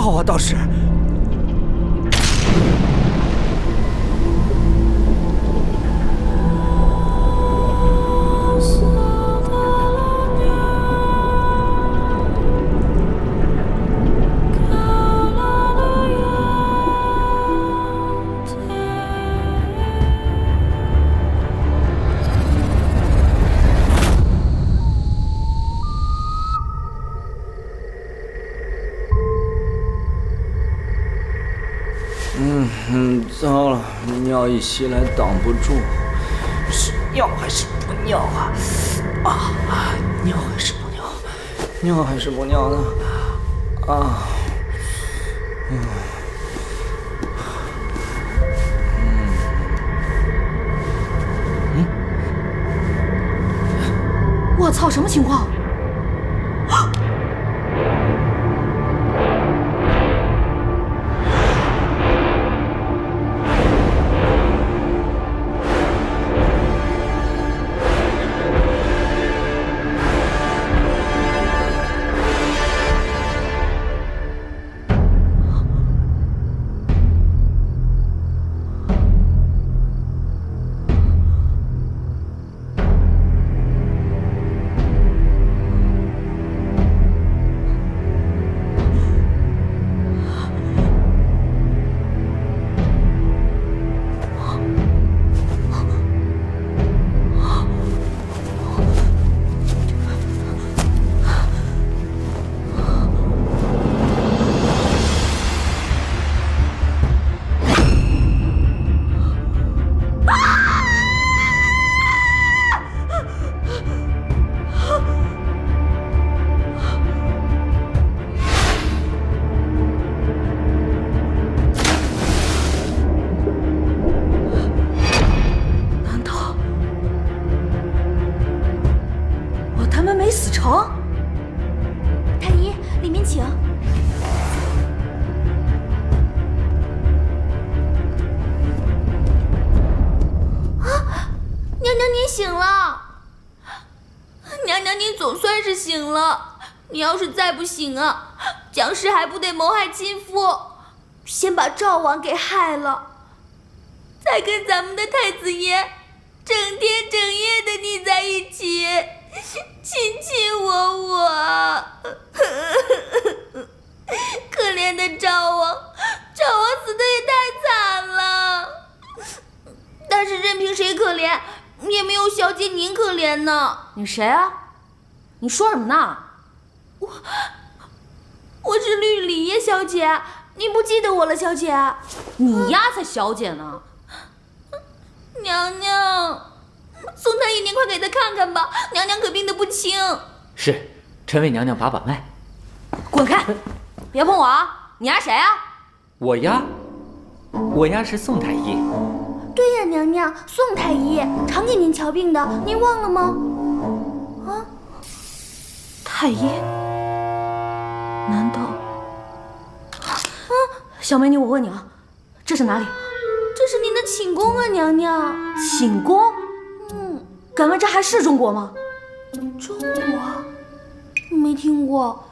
要啊，道士。糟了，尿一袭来挡不住，是尿还是不尿啊？尿还是不尿？尿还是不尿呢？我操，什么情况？醒了，你要是再不醒啊，僵尸还不得谋害亲夫，先把赵王给害了，再跟咱们的太子爷整天整夜的腻在一起，卿卿我。可怜的赵王死得也太惨了。但是任凭谁可怜，也没有小姐您可怜呢。你谁啊？你说什么呢？我是绿里耶小姐，您不记得我了，小姐？你丫才小姐呢！娘娘，宋太医，您快给她看看吧，娘娘可病得不轻。是，臣为娘娘把脉。滚开！别碰我啊！你丫谁啊？我丫是宋太医。对呀，娘娘，宋太医常给您瞧病的，您忘了吗？太医？难道？小美女，我问你啊，这是哪里？这是您的寝宫啊，娘娘。寝宫？敢问这还是中国吗？中国？没听过。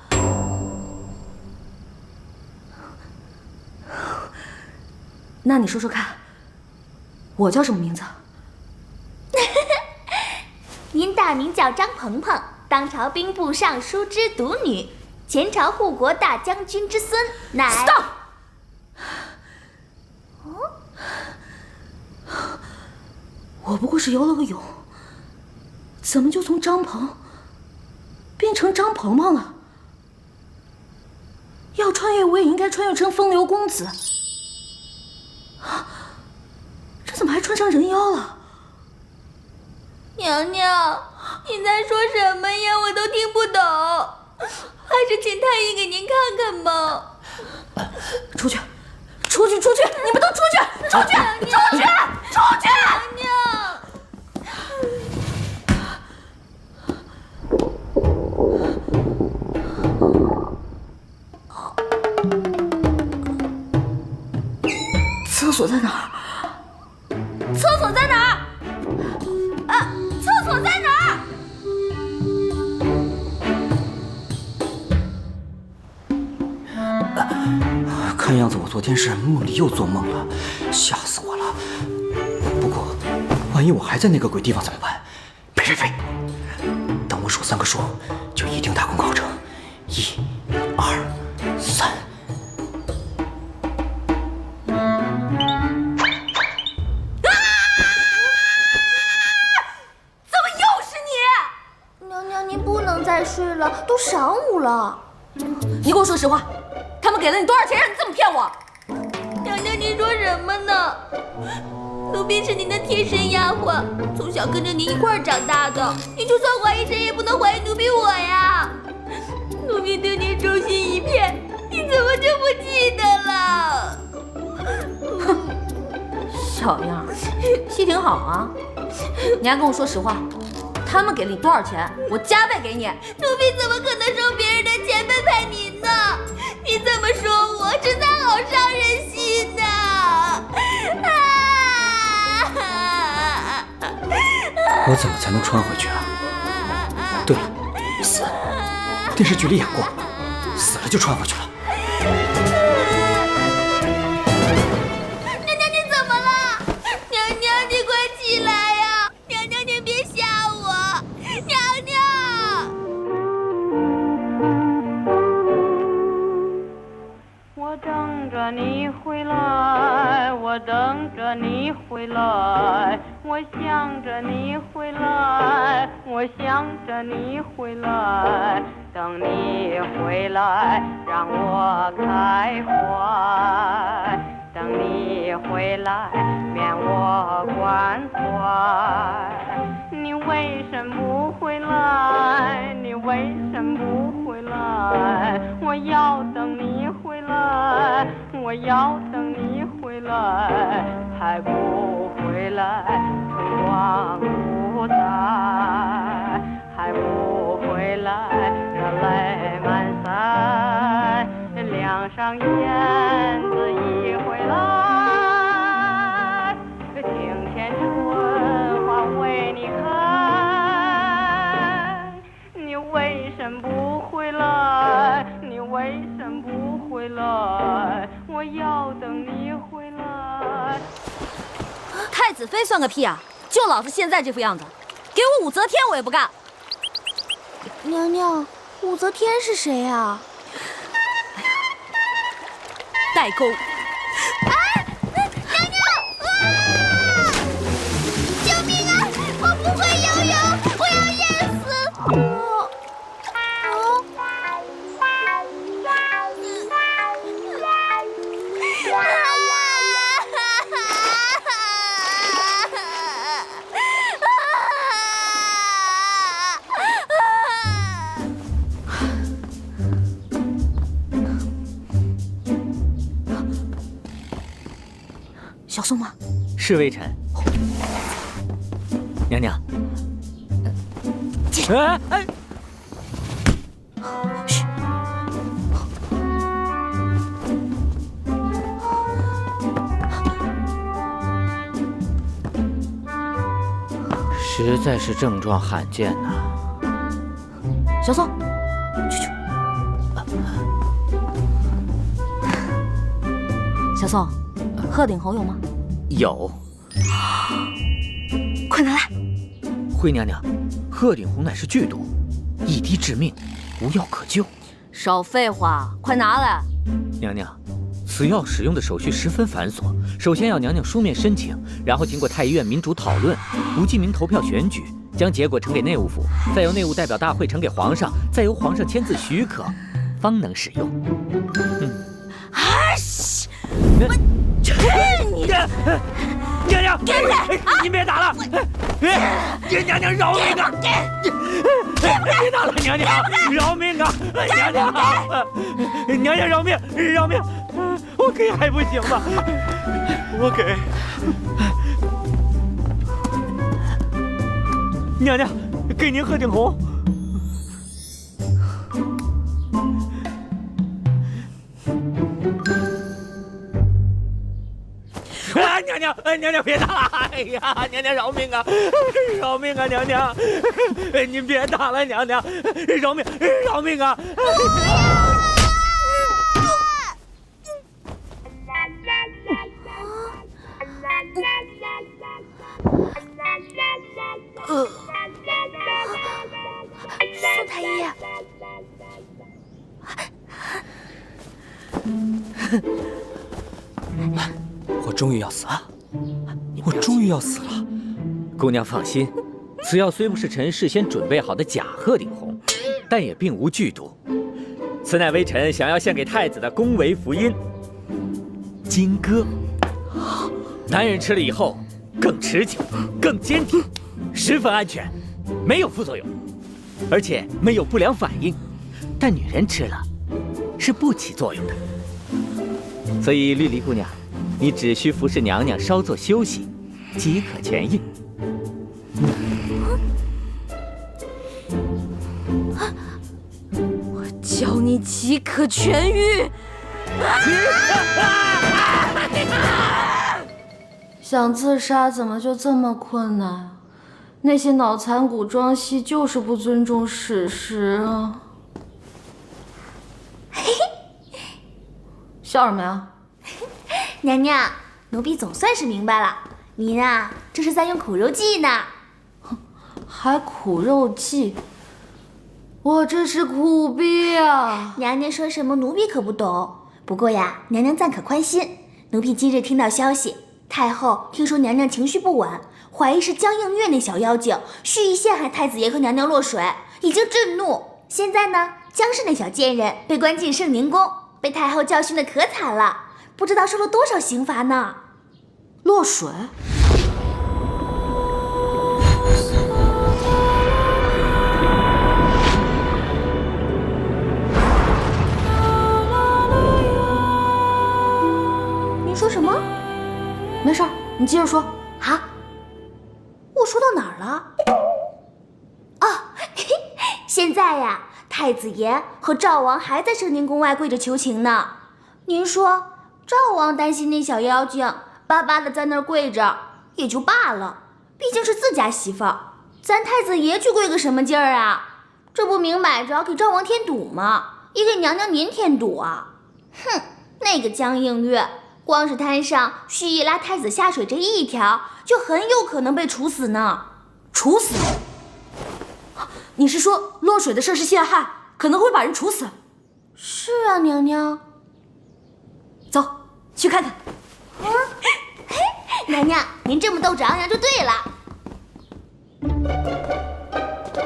那你说说看，我叫什么名字？您大名叫张鹏鹏，当朝兵部尚书之独女，前朝护国大将军之孙，乃 Stop！ 我不过是游了个泳，怎么就从张鹏变成张鹏鹏了？要穿越，我也应该穿越成风流公子。这怎么还穿成人妖了？娘娘，你在说什么呀？我都听不懂，还是请太医给您看看吧。出去！你们都出去！出去！娘娘！厕所在哪儿？厕所在哪儿？厕所在哪儿？看样子我昨天是梦里又做梦了，吓死我了。不过，万一我还在那个鬼地方怎么办？呸！等我数3个数，就一定大功告成。1、2、3。怎么又是你？娘娘，您不能再睡了，都晌午了。你给我说实话，他们给了你多少钱让你这么骗我？娘娘，您说什么呢？奴婢是您的贴身丫鬟，从小跟着您一块儿长大的。您就算怀疑谁，也不能怀疑奴婢我呀。奴婢对您忠心一片，你怎么就不记得了？小样儿，戏挺好啊。你还跟我说实话，他们给了你多少钱，我加倍给你。奴婢怎么可能收别人的钱背叛您呢？你这么说我，实在好伤人心呐！我怎么才能穿回去啊？对了，死，电视剧里演过，死了就穿回去了。娘娘，你怎么了？娘娘，你快起来呀！娘娘，您别吓我！娘娘，我等着你回来，我等着你回来，我想着你回来，我想着你回来，等你回来让我开怀，等你回来免我关怀。你为什么不回来？你为什么不回来？我要等你回来，我要等你回来，还不回来，春光不再，还不回来，热泪满腮，梁上燕子一回来，庭前春花为你开，你为什么不回来？你为什么不回来？我要等你回来。太子妃算个屁啊！就老子现在这副样子，给我武则天我也不干。娘娘，武则天是谁啊？代沟。娘娘！啊！救命啊！我不会游泳，我要淹死！小宋吗？是微臣。娘娘。哎！嘘。实在是症状罕见呐。小宋，去。小宋，鹤顶红有吗？有。快拿来！惠娘娘，鹤顶红乃是剧毒，一滴致命，无药可救。少废话，快拿来！娘娘，此药使用的手续十分繁琐，首先要娘娘书面申请，然后经过太医院民主讨论，不记名投票选举，将结果呈给内务府，再由内务代表大会呈给皇上，再由皇上签字许可，方能使用。我去你的！娘娘，您别打了！娘娘饶命啊！别打了，娘娘饶命啊！娘娘饶命！我给还不行吗？我给。娘娘，给您鹤顶红。娘娘别打了！哎呀，娘娘饶命啊！娘娘，您别打了，娘娘饶命啊！我终于要死了！我终于要死了！姑娘放心，此药虽不是臣事先准备好的假鹤顶红，但也并无剧毒。此乃微臣想要献给太子的宫闱福音——金戈。男人吃了以后更持久、更坚挺，十分安全，没有副作用，而且没有不良反应。但女人吃了是不起作用的。所以绿篱姑娘，你只需服侍娘娘稍作休息，即可痊愈。我教你即可痊愈。想自杀怎么就这么困难？那些脑残古装戏就是不尊重史实啊！笑什么呀？娘娘，奴婢总算是明白了，您啊，这是在用苦肉计呢。还苦肉计？我这是苦逼啊！娘娘说什么，奴婢可不懂。不过呀，娘娘暂可宽心，奴婢今日听到消息，太后听说娘娘情绪不稳，怀疑是江映月那小妖精蓄意陷害太子爷和娘娘落水，已经震怒。现在呢，江氏那小贱人被关进圣宁宫，被太后教训的可惨了，不知道受了多少刑罚呢。落水？您说什么？没事儿，你接着说。啊？我说到哪儿了？哦，现在呀，太子爷和赵王还在圣宁宫外跪着求情呢。您说，赵王担心那小妖精巴巴的在那儿跪着也就罢了，毕竟是自家媳妇儿，咱太子爷去跪个什么劲儿啊？这不明摆着给赵王添堵吗？也给娘娘您添堵啊！哼，那个江映月光是摊上蓄意拉太子下水这一条，就很有可能被处死呢。处死？你是说落水的事是陷害，可能会把人处死？是啊，娘娘。走，去看看。娘娘，您这么斗志昂扬就对了。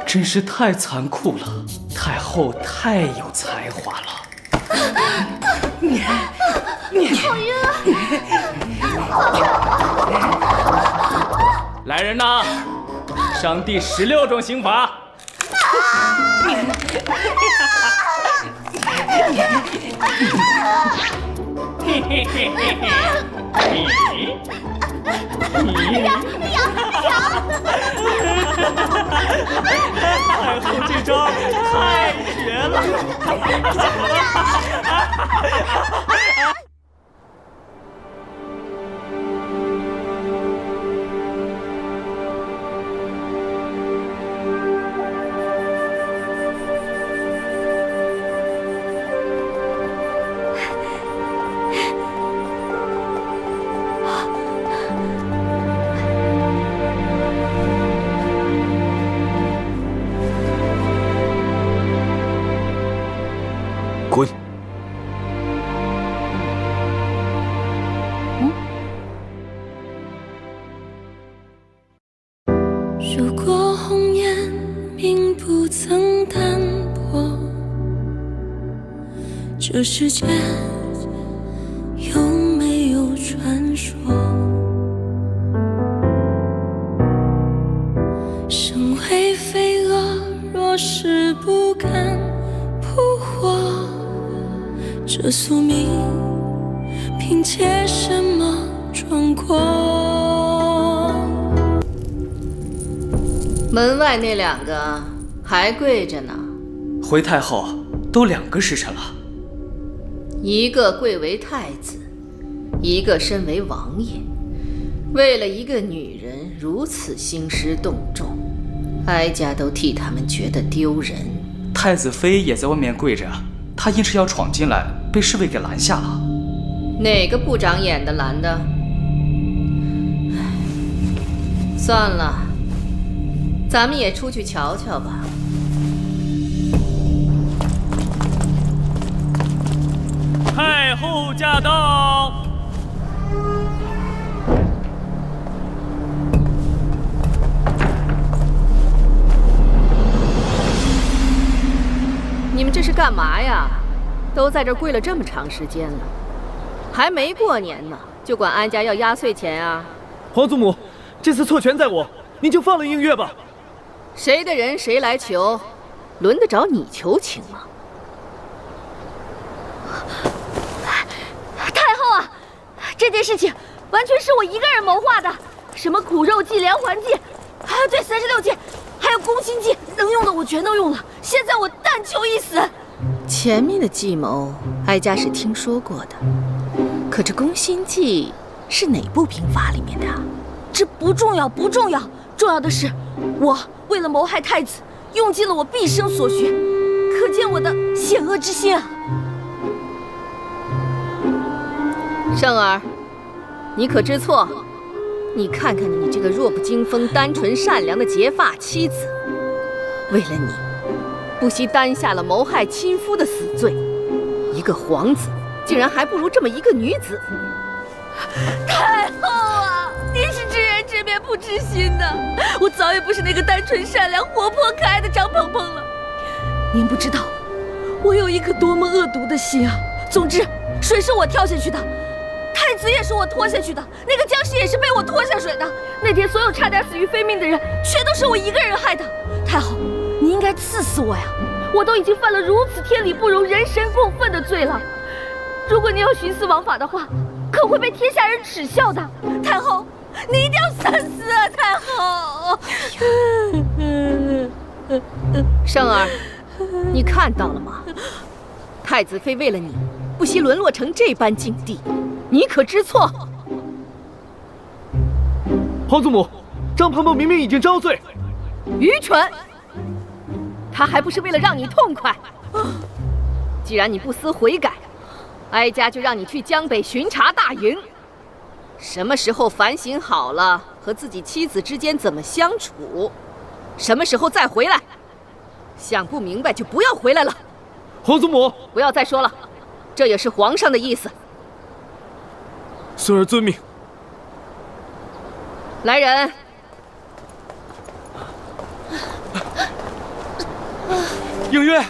真是太残酷了，太后太有才华了。好晕啊！来人呐，上第16种刑罚。太后这招太绝了！滚！如果红颜并不曾淡薄，这世间有没有传说？身为飞蛾，若是不敢扑火，这宿命凭借什么闯过？门外那2个还跪着呢。回太后，都2个时辰了。一个贵为太子，一个身为王爷，为了一个女人如此兴师动众，哀家都替他们觉得丢人。太子妃也在外面跪着，她硬是要闯进来，被侍卫给拦下了。哪个不长眼的拦的？算了，咱们也出去瞧瞧吧。太后驾到！你们这是干嘛呀？都在这儿跪了这么长时间了，还没过年呢，就管安家要压岁钱啊？皇祖母，这次错全在我，您就放了映月吧。谁的人谁来求，轮得着你求情吗？太后啊，这件事情完全是我一个人谋划的，什么苦肉计、连环计，对36计，还有攻心计，能用的我全都用了。现在我但求一死。前面的计谋，哀家是听说过的，可这攻心计是哪部兵法里面的啊？这不重要，不重要，重要的是，我为了谋害太子，用尽了我毕生所学，可见我的险恶之心啊！圣儿，你可知错？你看看你这个弱不禁风、单纯善良的结发妻子，为了你，不惜担下了谋害亲夫的死罪。一个皇子，竟然还不如这么一个女子。太后啊，您是知人知面不知心的，我早已不是那个单纯善良、活泼可爱的张鹏鹏了。您不知道，我有一颗多么恶毒的心啊！总之，水是我跳下去的。太子也是我拖下去的，那个僵尸也是被我拖下水的。那天所有差点死于非命的人，全都是我一个人害的。太后，你应该赐死我呀！我都已经犯了如此天理不容、人神共愤的罪了。如果您要徇私枉法的话，可会被天下人耻笑的。太后，你一定要三思啊！太后，圣儿，你看到了吗？太子妃为了你，不惜沦落成这般境地。你可知错？皇祖母，张鹏鹏明明已经招罪。愚蠢！他还不是为了让你痛快。既然你不思悔改，哀家就让你去江北巡查大营。什么时候反省好了，和自己妻子之间怎么相处，什么时候再回来。想不明白就不要回来了。皇祖母，不要再说了，这也是皇上的意思。孙儿遵命。来人！映月，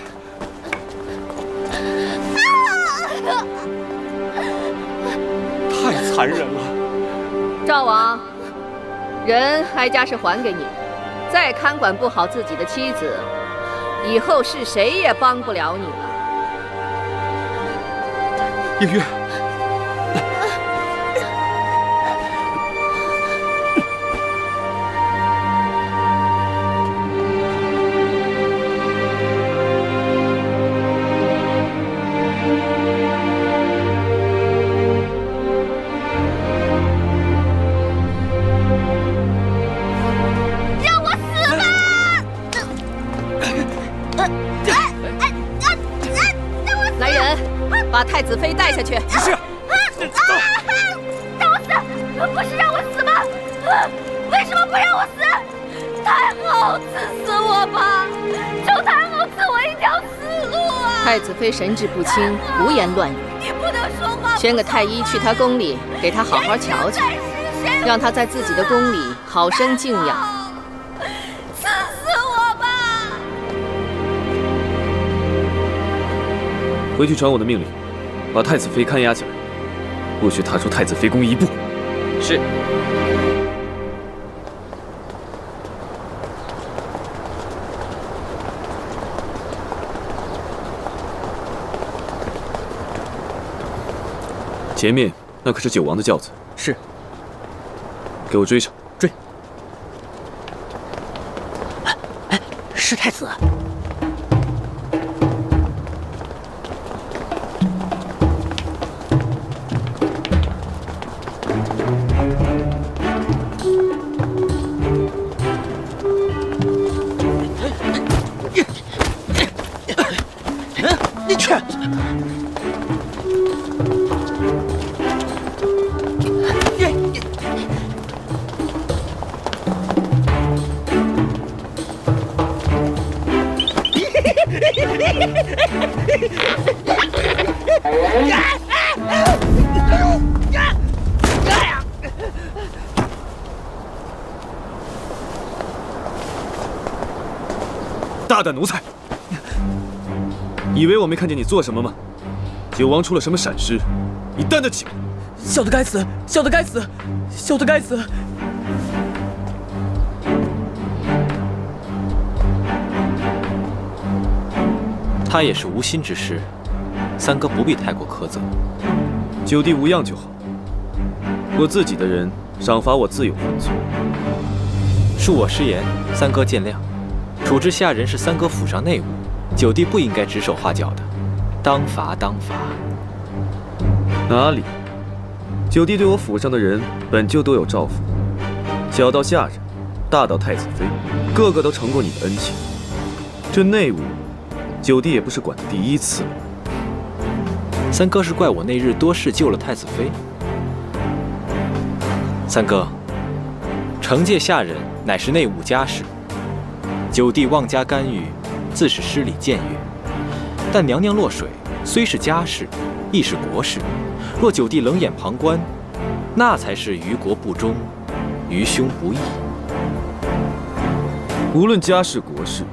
太残忍了。赵王，人哀家是还给你，再看管不好自己的妻子，以后是谁也帮不了你了。映月。把太子妃带下去。是。让我死！不是让我死吗？为什么不让我死？太后，赐死我吧！求太后赐我一条死路啊！太子妃神志不清，胡言乱语。你不能说话。宣个太医去她宫里，给她好好瞧瞧，让她在自己的宫里好生静养。赐死我吧！回去传我的命令，把太子妃看押起来，不许踏出太子妃宫一步。是。前面那可是九王的轿子。是。给我追上。追。是太子。你去！胆奴才！以为我没看见你做什么吗？九王出了什么闪失，你担得起吗？小的该死，小的该死，小的该死！他也是无心之失，三哥不必太过苛责。九弟无恙就好，我自己的人，赏罚我自有分寸。恕我失言，三哥见谅。处置下人是三哥府上内务，九弟不应该指手画脚的，当罚当罚。哪里？九弟对我府上的人本就都有照拂，小到下人，大到太子妃，个个都承过你的恩情。这内务，九弟也不是管的第一次了。三哥是怪我那日多事救了太子妃。三哥，惩戒下人乃是内务家事，九弟妄加干预，自是失礼僭越。但娘娘落水虽是家事，亦是国事，若九弟冷眼旁观，那才是于国不忠，于兄不义。无论家事国事，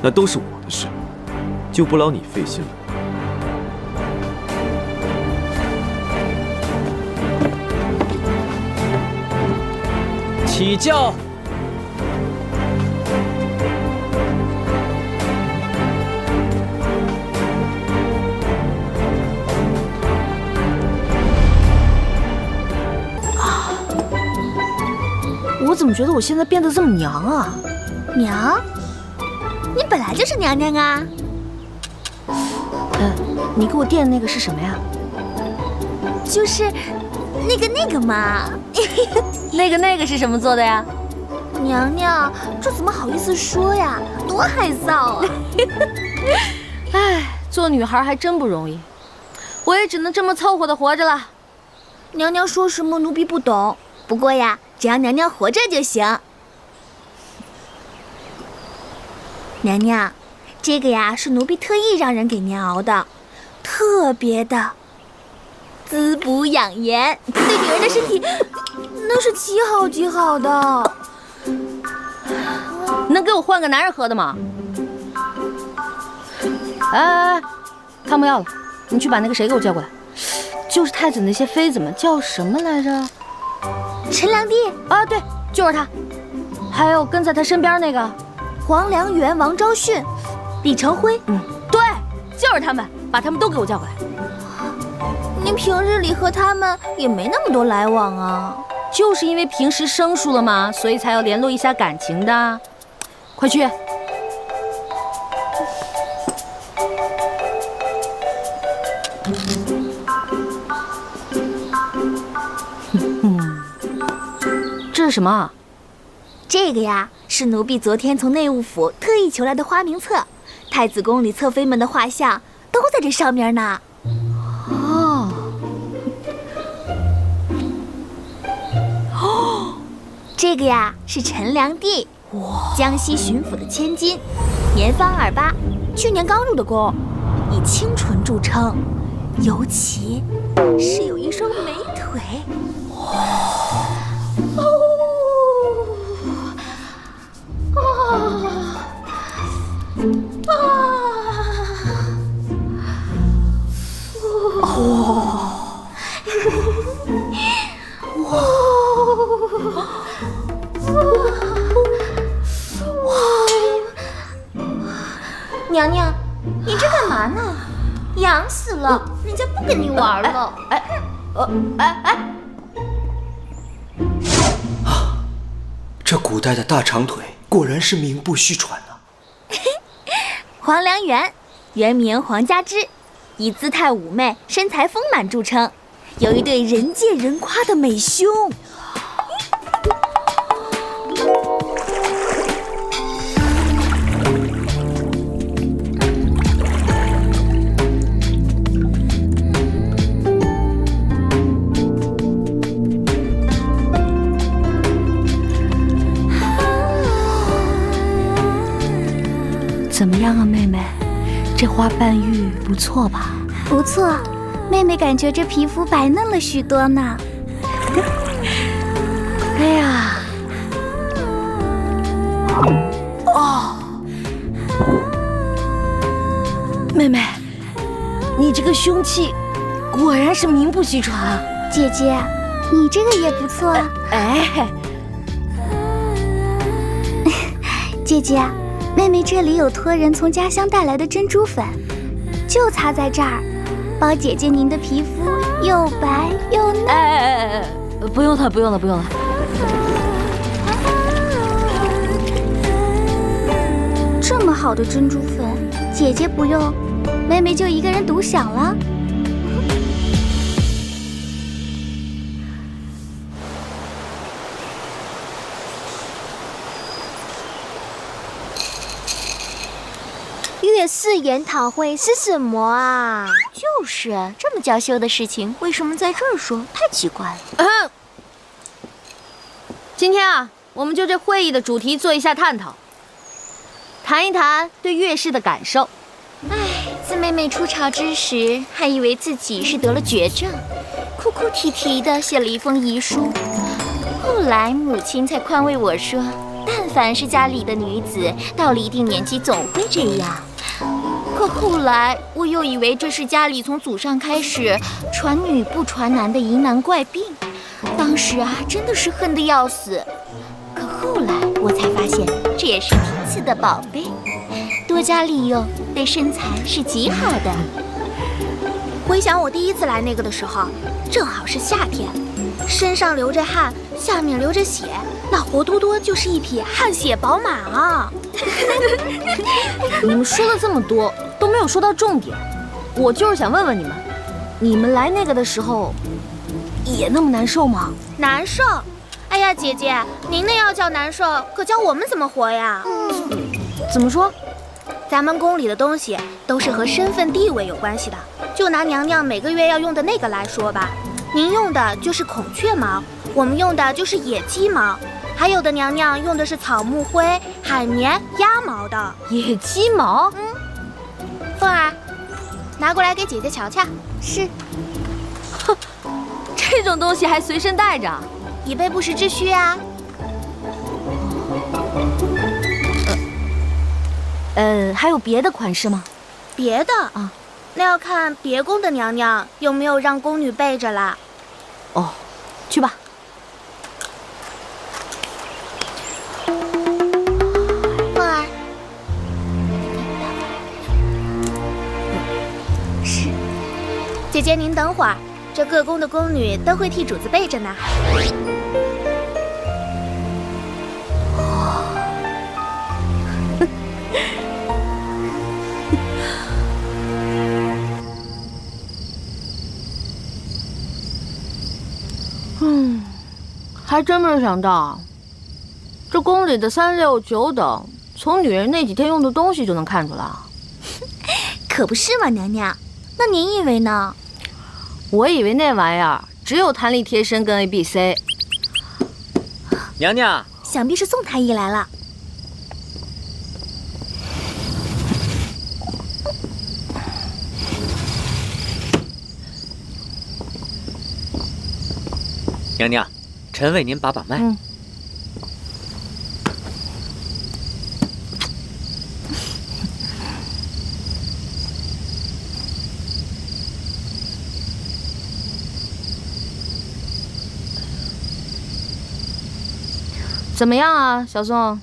那都是我的事，就不劳你费心了。起轿！我怎么觉得我现在变得这么娘啊？娘？你本来就是娘娘啊！你给我垫的那个是什么呀？就是那个嘛。那个是什么做的呀？娘娘，这怎么好意思说呀？多害臊啊！哎，做女孩还真不容易，我也只能这么凑合的活着了。娘娘说什么奴婢不懂，不过呀，只要娘娘活着就行。娘娘，这个呀是奴婢特意让人给您熬的，特别的滋补养颜，对女人的身体那是极好极好的。能给我换个男人喝的吗？哎，汤不要了，你去把那个谁给我叫过来。就是太子那些妃子们叫什么来着？陈良娣啊，对，就是他。还有跟在他身边那个黄良元、王昭训、李成辉，对，就是他们，把他们都给我叫过来。您平日里和他们也没那么多来往啊。就是因为平时生疏了嘛，所以才要联络一下感情的。快去！这是什么？这个呀，是奴婢昨天从内务府特意求来的花名册，太子宫里侧妃们的画像都在这上面呢。哦，这个呀是陈良娣，江西巡抚的千金，年方28，去年刚入的宫，以清纯著称，尤其是有一双美腿。娘娘，你这干嘛呢？痒死了，人家不跟你玩了。这古代的大长腿果然是名不虚传啊！黄良元，原名黄家之，以姿态妩媚、身材丰满著称，有一对人见人夸的美胸。怎么样啊，妹妹？这花瓣玉不错吧？不错，妹妹感觉这皮肤白嫩了许多呢。哎呀，哦。妹妹，你这个凶器果然是名不虚传啊！姐姐，你这个也不错。哎，姐姐，妹妹这里有托人从家乡带来的珍珠粉，就擦在这儿，保姐姐您的皮肤又白又嫩。哎，不用了，不用了，不用了。这么好的珍珠粉，姐姐不用，妹妹就一个人独享了。月4研讨会是什么啊？就是这么娇羞的事情，为什么在这儿说？太奇怪了。今天啊，我们就这会议的主题做一下探讨，谈一谈对月事的感受。自妹妹出巢之时，还以为自己是得了绝症，哭哭啼啼的写了一封遗书。后来母亲才宽慰我说，但凡是家里的女子，到了一定年纪总会这样。可后来我又以为这是家里从祖上开始传女不传男的疑难怪病，当时啊真的是恨得要死。可后来我才发现，这也是天赐的宝贝，多加利用对身材是极好的。回想我第一次来那个的时候，正好是夏天，身上流着汗，下面流着血，那活脱脱就是一匹汗血宝马啊！你们说了这么多，都没有说到重点。我就是想问问你们，你们来那个的时候，也那么难受吗？难受？哎呀，姐姐，您那要叫难受，可教我们怎么活呀？怎么说？咱们宫里的东西都是和身份地位有关系的。就拿娘娘每个月要用的那个来说吧，您用的就是孔雀毛，我们用的就是野鸡毛，还有的娘娘用的是草木灰、海绵、鸭毛的。野鸡毛？凤儿，拿过来给姐姐瞧瞧。是。哼，这种东西还随身带着，以备不时之需啊。还有别的款式吗？别的啊，那要看别宫的娘娘有没有让宫女备着啦。哦，去吧。凤儿，是。姐姐您等会儿，这各宫的宫女都会替主子备着呢。还真没想到，这宫里的3、6、9等，从女人那几天用的东西就能看出来啊。可不是嘛，娘娘。那您以为呢？我以为那玩意儿只有弹力贴身跟 ABC。娘娘，想必是宋太医来了。娘娘，臣为您把把脉。怎么样啊，小宋？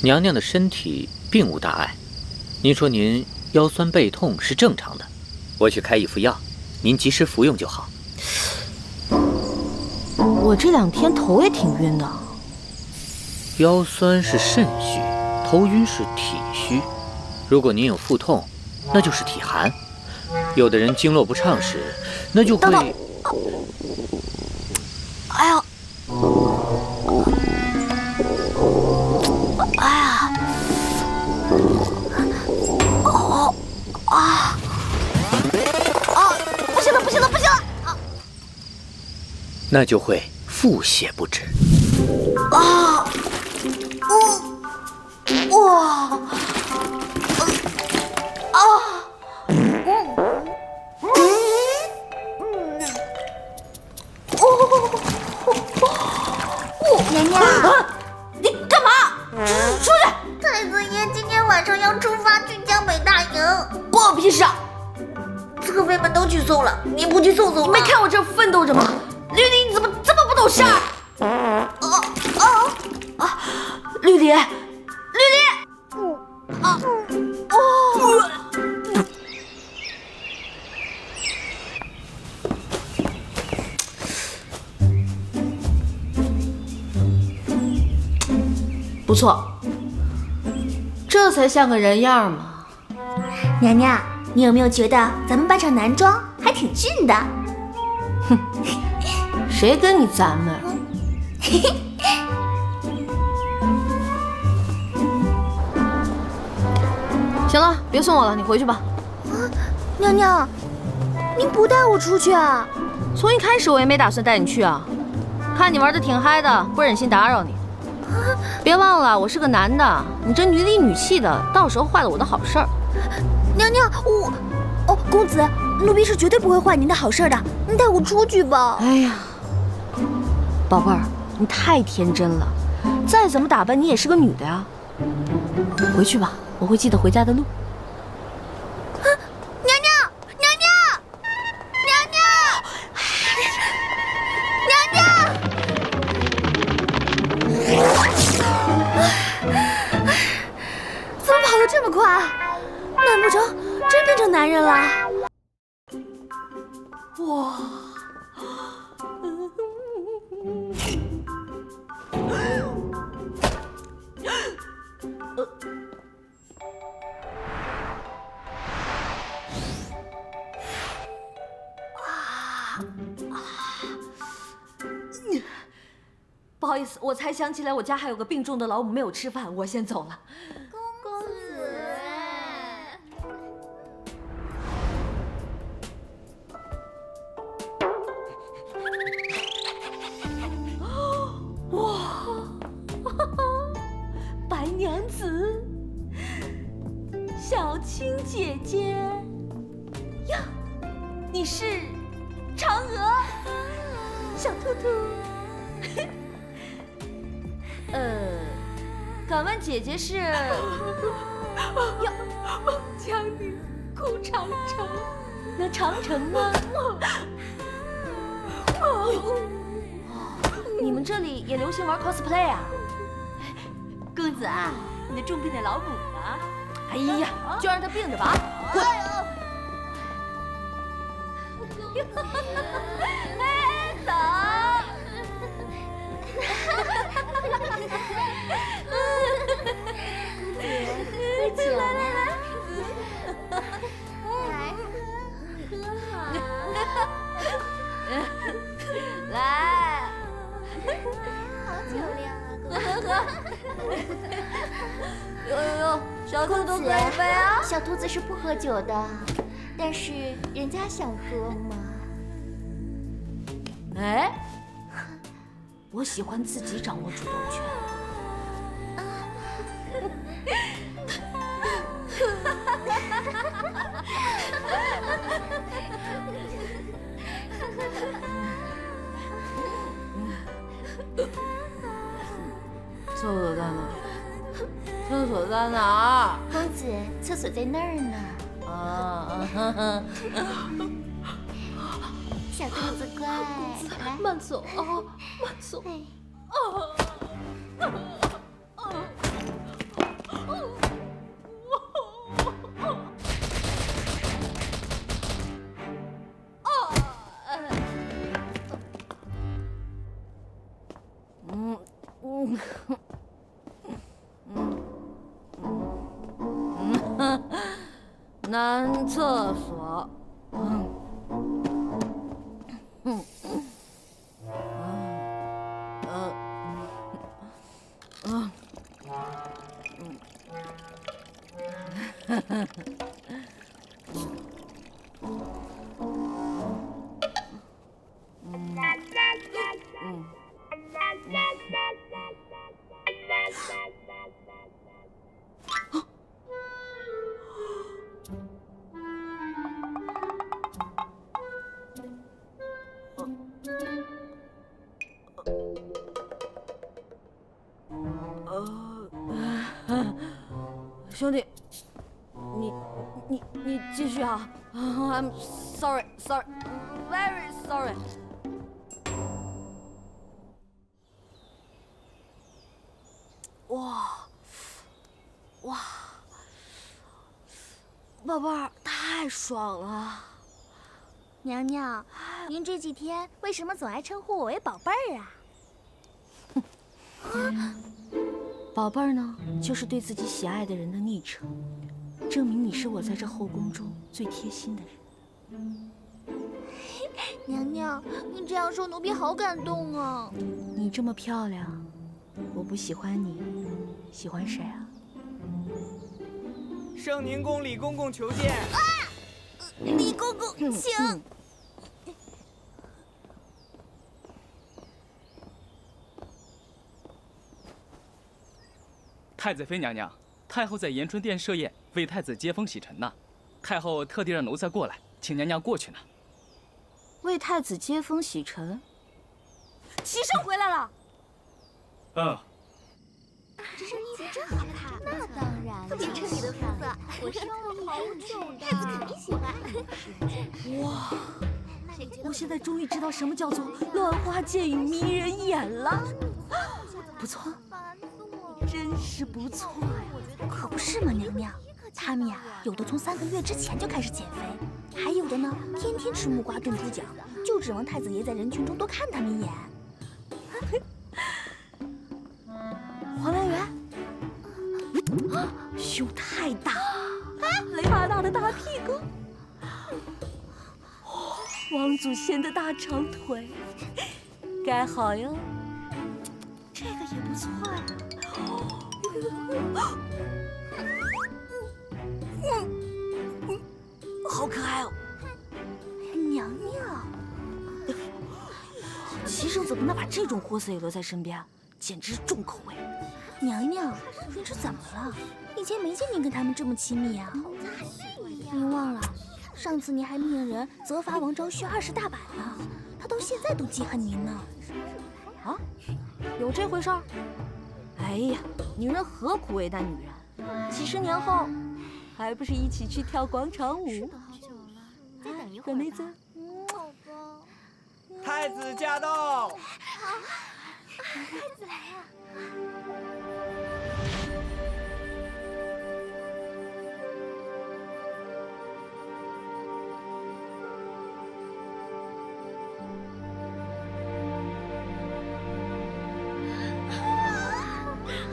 娘娘的身体并无大碍，您说您腰酸背痛是正常的，我去开一副药，您及时服用就好。我这2天头也挺晕的。腰酸是肾虚，头晕是体虚。如果您有腹痛，那就是体寒。有的人经络不畅时，那就会……等等，哎呀，哎呀，哦啊啊！不行了，不行了，不行了！啊，那就会腹泻不止。啊！哇！娘娘，你干嘛？出去！太子爷今天晚上要出发去去送送吧。没看我这奋斗着吗？绿篱，你怎么这么不懂事儿？绿篱，绿篱，不错，这才像个人样嘛。娘娘，你有没有觉得咱们扮上男装还挺俊的？谁跟你咱们？行了，别送我了，你回去吧。娘娘，您不带我出去啊？从一开始我也没打算带你去啊，看你玩的挺嗨的，不忍心打扰你。别忘了，我是个男的，你这女里女气的，到时候坏了我的好事儿。娘娘，公子，奴婢是绝对不会坏您的好事的，您带我出去吧。哎呀，宝贝儿，你太天真了，再怎么打扮你也是个女的呀。回去吧，我会记得回家的路。娘娘，怎么跑得这么快？难不成真变成男人了？哇！不好意思，我才想起来我家还有个病重的老母没有吃饭，我先走了。公子。哇，白娘子，小青姐姐呀，你是嫦娥，小兔兔。敢问姐姐是？要将你哭长城，那长城呢？你们这里也流行玩 cosplay 啊？公子啊，你的重病的老母呢？哎呀，就让她病着吧。滚！哎，走。喝酒来，来，好酒量啊！喝，小兔兔喝一杯啊！小兔子是不喝酒的，但是人家想喝嘛。哎，我喜欢自己掌握主动权。厕所在哪？厕所在哪儿？公子，厕所在那儿呢。小兔子乖，来，慢走啊，慢走。男厕所。兄弟，你继续啊！I'm sorry。very sorry。哇，宝贝儿，太爽了！娘娘，您这几天为什么总爱称呼我为宝贝儿啊？宝贝儿呢，就是对自己喜爱的人的昵称，证明你是我在这后宫中最贴心的人。娘娘，你这样说，奴婢好感动啊！你这么漂亮，我不喜欢你，喜欢谁啊？圣宁宫李公公求见。李公公，请。太子妃娘娘，太后在延春殿设宴，为太子接风洗尘呢。太后特地让奴才过来，请娘娘过去呢。为太子接风洗尘。齐胜回来了。这身衣服真好看。那当然，特别衬你的肤色，我挑了好久，太子肯定喜欢。哇！我现在终于知道什么叫做乱花渐欲迷人眼了。不错，真是不错呀！可不是嘛，娘娘，他们呀，有的从3个月之前就开始减肥，还有的呢，天天吃木瓜炖猪脚，就指望太子爷在人群中多看他们一眼。黄兰元，胸太大，雷大大的大屁股，王祖贤的大长腿，盖好哟。这个也不错呀。好可爱哦！娘娘，齐胜怎么能把这种货色也留在身边？简直重口味！娘娘，您这怎么了？以前没见您跟他们这么亲密啊！您忘了，上次您还命人责罚王昭旭20大板呢，他到现在都记恨您呢。啊，有这回事儿？哎呀，女人何苦为难女人？几十年后，还不是一起去跳广场舞？是的，好久了，再等一会儿。等妹子，好吧。太子驾到！太子来了。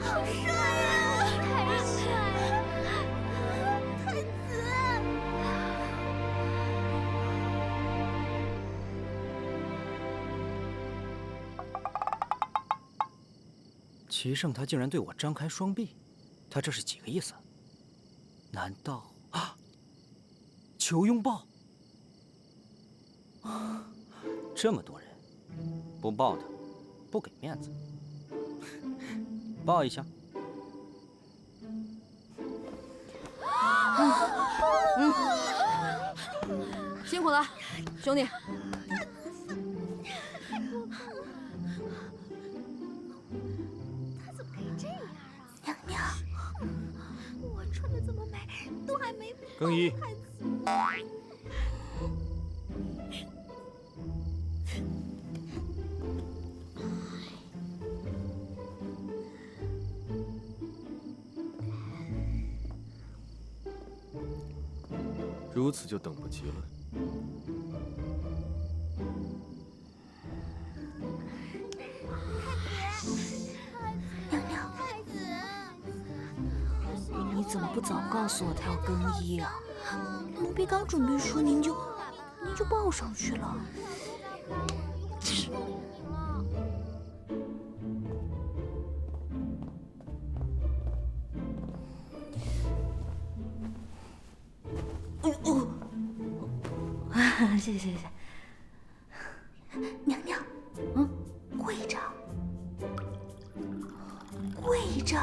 好帅呀！太帅了，太子。齐胜他竟然对我张开双臂，他这是几个意思？难道啊？求拥抱？这么多人，不抱他，不给面子。抱一下。辛苦了，兄弟。他怎么可以这样啊？娘娘，我穿的这么美，都还没更衣。太子。如此就等不及了。娘娘，太子，你怎么不早告诉我他要更衣啊？奴婢刚准备说您就抱上去了。谢谢。娘娘，跪着，跪着。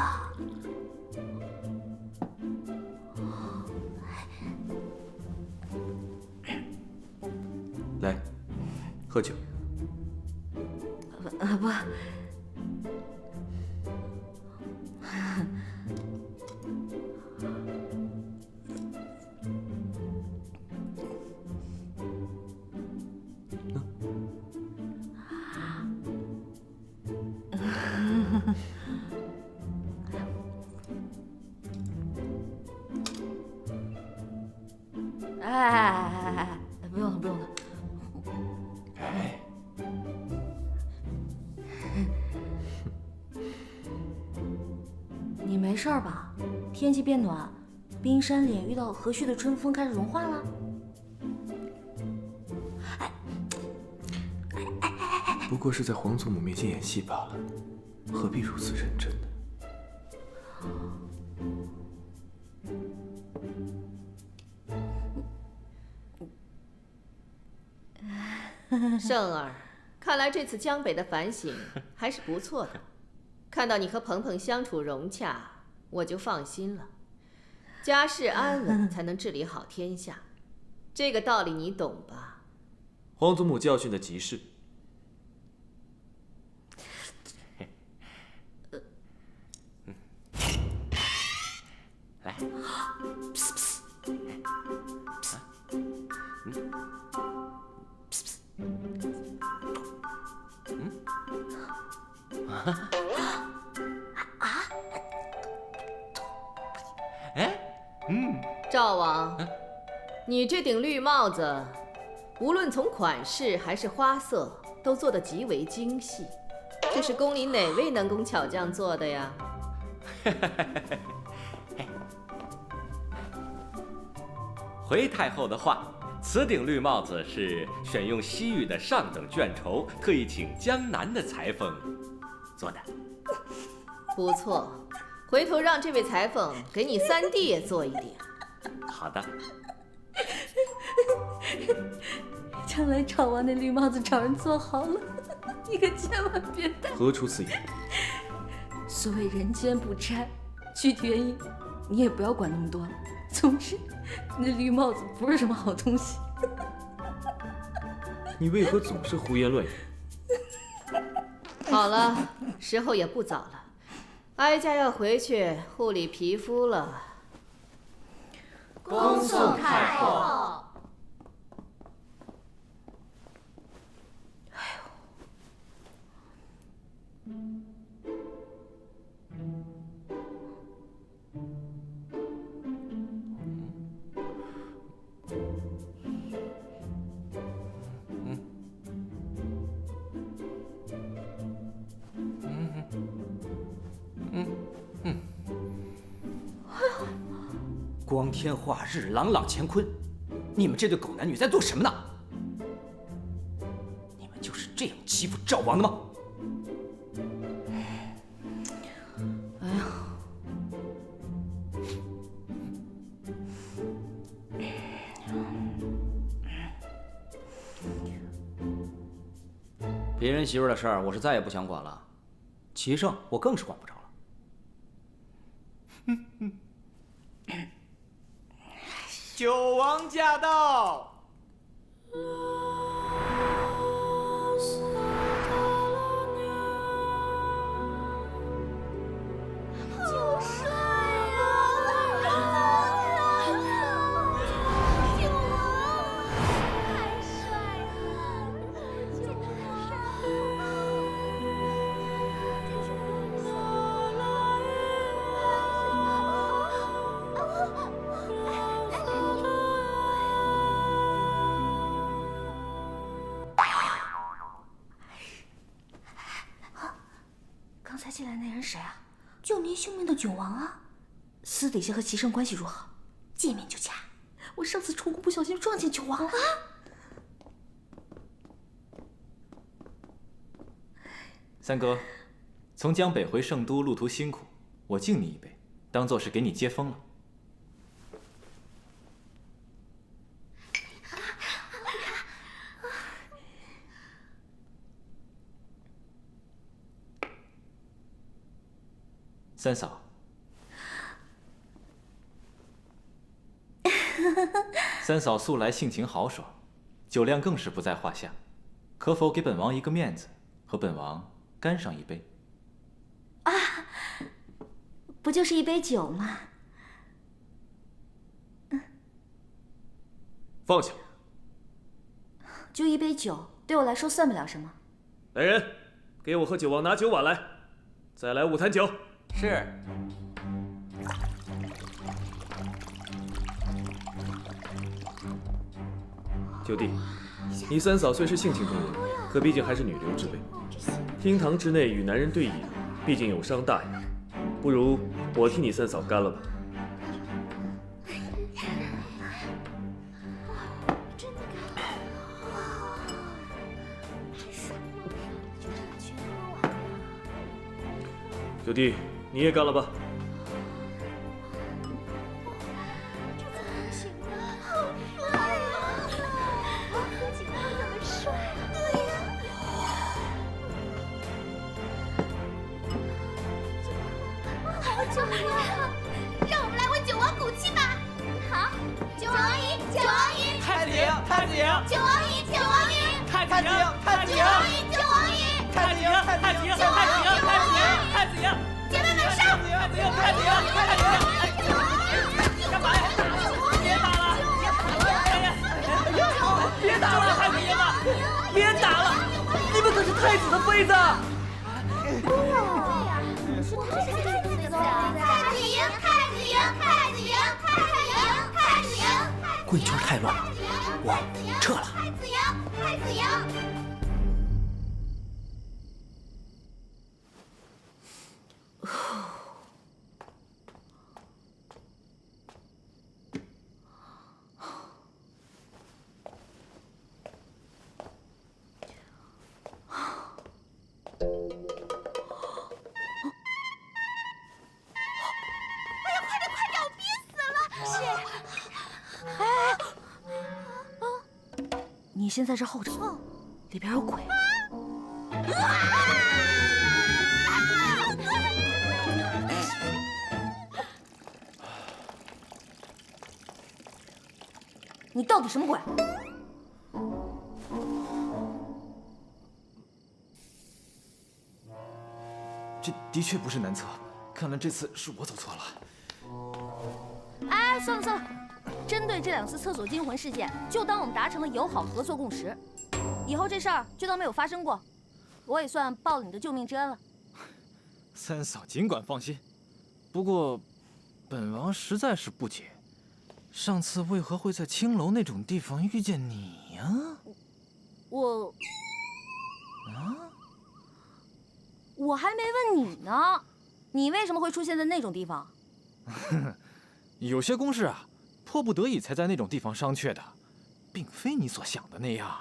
来，喝酒。不。事儿吧？天气变暖，冰山脸遇到和煦的春风，开始融化了。不过是在皇祖母面前演戏罢了，何必如此认真呢？圣儿，看来这次江北的反省还是不错的。看到你和鹏鹏相处融洽，我就放心了。家事安稳，才能治理好天下，这个道理你懂吧？皇祖母教训的极是。来，赵王，你这顶绿帽子，无论从款式还是花色，都做得极为精细。这是宫里哪位能工巧匠做的呀？回太后的话，此顶绿帽子是选用西域的上等绢绸，特意请江南的裁缝做的。不错，回头让这位裁缝给你三弟也做一顶。好的。将来赵王那绿帽子找人做好了，你可千万别戴。何出此言？所谓人间不拆，具体原因你也不要管那么多了。总之，那绿帽子不是什么好东西。你为何总是胡言乱语？好了，时候也不早了，哀家要回去护理皮肤了。恭送太后。光天化日，朗朗乾坤，你们这对狗男女在做什么呢？你们就是这样欺负赵王的吗？哎呀，别人媳妇的事儿，我是再也不想管了。齐胜，我更是管不着了。九王驾到！好帅呀！九王，太帅了！九刚才进来那人谁啊？救您性命的九王啊！私底下和齐胜关系如何？见面就掐。我上次出宫不小心撞见九王了。三哥，从江北回圣都路途辛苦，我敬你一杯，当做是给你接风了。三嫂，三嫂素来性情豪爽，酒量更是不在话下，可否给本王一个面子，和本王干上一杯？啊，不就是一杯酒吗？放下。就一杯酒，对我来说算不了什么。来人，给我和九王拿酒碗来，再来5坛酒。是。九弟，你三嫂虽是性情中人，可毕竟还是女流之辈，厅堂之内与男人对饮，毕竟有伤大雅。不如我替你三嫂干了吧。九弟，你也干了吧。贵圈太乱了，我撤了。太子赢，太子赢。你先在这候着，里边有鬼。你到底什么鬼？这的确不是难测，看来这次是我走错了。哎，算了算了。针对这2次厕所惊魂事件，就当我们达成了友好合作共识，以后这事儿就当没有发生过，我也算报了你的救命之恩了。三嫂尽管放心，不过，本王实在是不解，上次为何会在青楼那种地方遇见你呀？我还没问你呢，你为什么会出现在那种地方？有些公事啊。迫不得已才在那种地方商榷的，并非你所想的那样。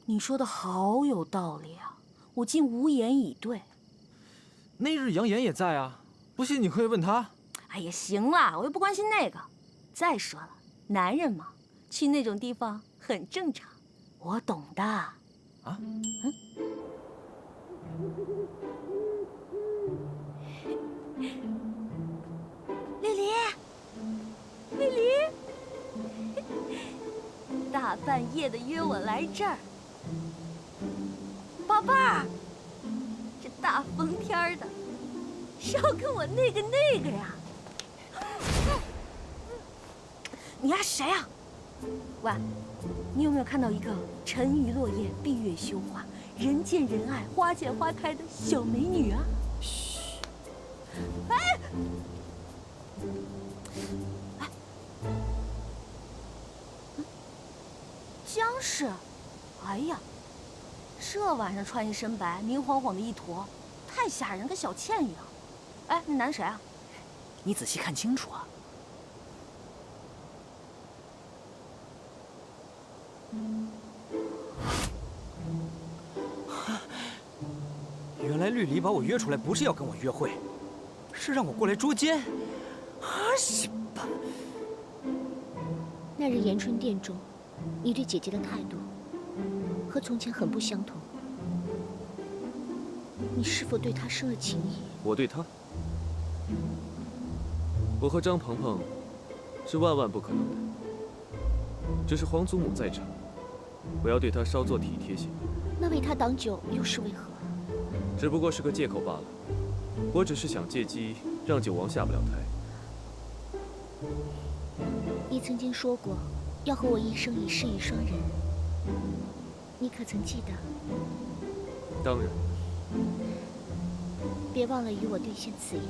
你说的好有道理啊，我竟无言以对。那日杨言也在啊，不信你可以问他。哎呀，行了，我又不关心那个。再说了，男人嘛，去那种地方很正常，我懂的。啊？丽丽，丽丽。大半夜的约我来这儿，宝贝儿，这大风天的，是要跟我那个呀？你丫谁啊？喂，你有没有看到一个沉鱼落雁、闭月羞花、人见人爱、花见花开的小美女啊？嘘！哎！僵尸，哎呀，这晚上穿一身白，明晃晃的一坨，太吓人，跟小倩一样。哎，那男谁啊？你仔细看清楚啊！原来绿篱把我约出来，不是要跟我约会，是让我过来捉奸。是吧？那日延春殿中，你对姐姐的态度和从前很不相同。你是否对她生了情意？我对她，我和张鹏鹏是万万不可能的。只是皇祖母在场，我要对她稍作体贴些。那为她挡酒又是为何？只不过是个借口罢了。我只是想借机让九王下不了台。你曾经说过要和我一生一世一双人，你可曾记得？当然。别忘了与我兑现此言。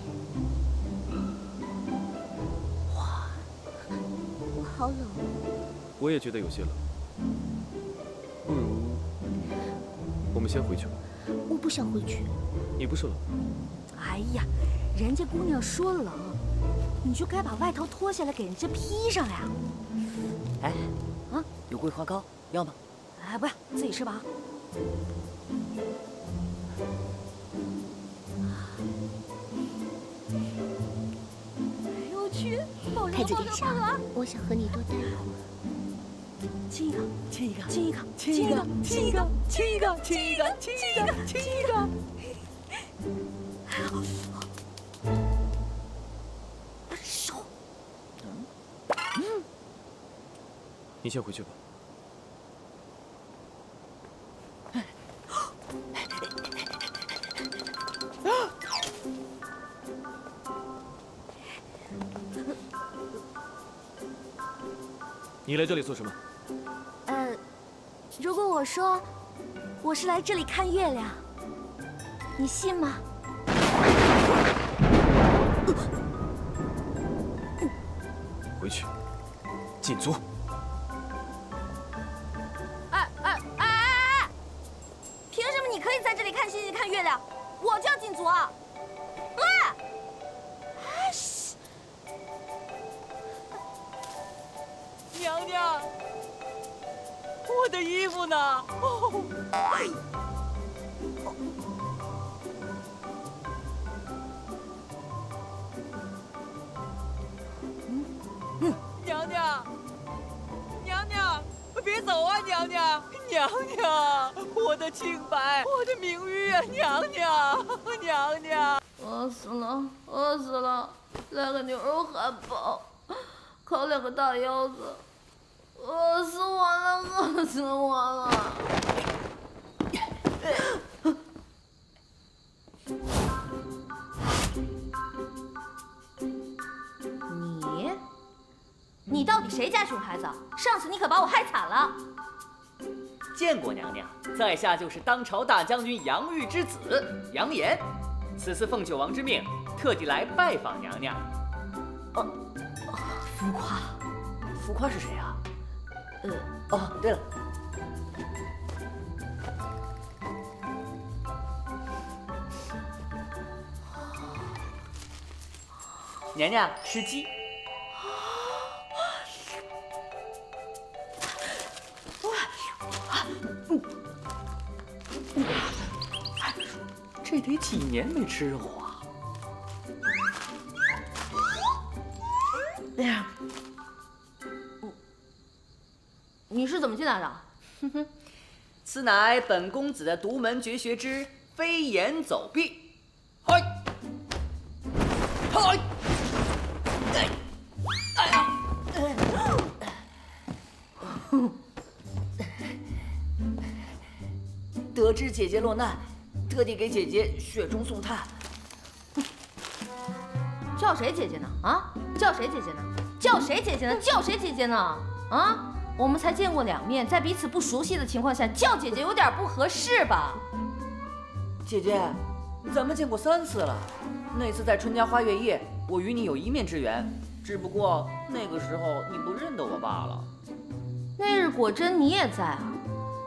哇，我好冷。我也觉得有些冷。不如我们先回去吧。我不想回去。你不是冷？哎呀，人家姑娘说冷，你就该把外套脱下来给人家披上呀。哎，有桂花糕，要吗？哎，不要，自己吃吧。哎呦我去，抱着抱着抱着！我想和你多待会儿。亲一个，亲一个，亲一个，亲一个，亲一个，亲一个，亲一个，亲一个，亲一个。手。你先回去吧。你来这里做什么？如果我说我是来这里看月亮，你信吗？回去，禁足。哎！凭什么你可以在这里看星星、看月亮，我就要禁足啊？娘娘，我的衣服呢？娘娘，娘娘，别走啊！娘娘，娘娘，我的清白，我的名誉啊！娘娘，娘娘，饿死了，饿死了！来个牛肉汉堡，烤2个大腰子。饿死我了，饿死我了！你到底谁家熊孩子？上次你可把我害惨了。见过娘娘，在下就是当朝大将军杨玉之子杨延，此次奉九王之命，特地来拜访娘娘。浮夸，浮夸是谁啊？对了，娘娘吃鸡。这得几年没吃肉啊！你是怎么进来的？哼哼，此乃本公子的独门绝学之飞檐走壁。嗨，嗨，哎呀！得知姐姐落难，特地给姐姐雪中送炭。叫谁姐姐呢？啊，叫谁姐姐呢？叫谁姐姐呢？叫谁姐姐呢？啊，我们才见过2面，在彼此不熟悉的情况下叫姐姐有点不合适吧？姐姐，咱们见过3次了。那次在春家花月夜，我与你有1面之缘，只不过那个时候你不认得我罢了。那日果真你也在啊，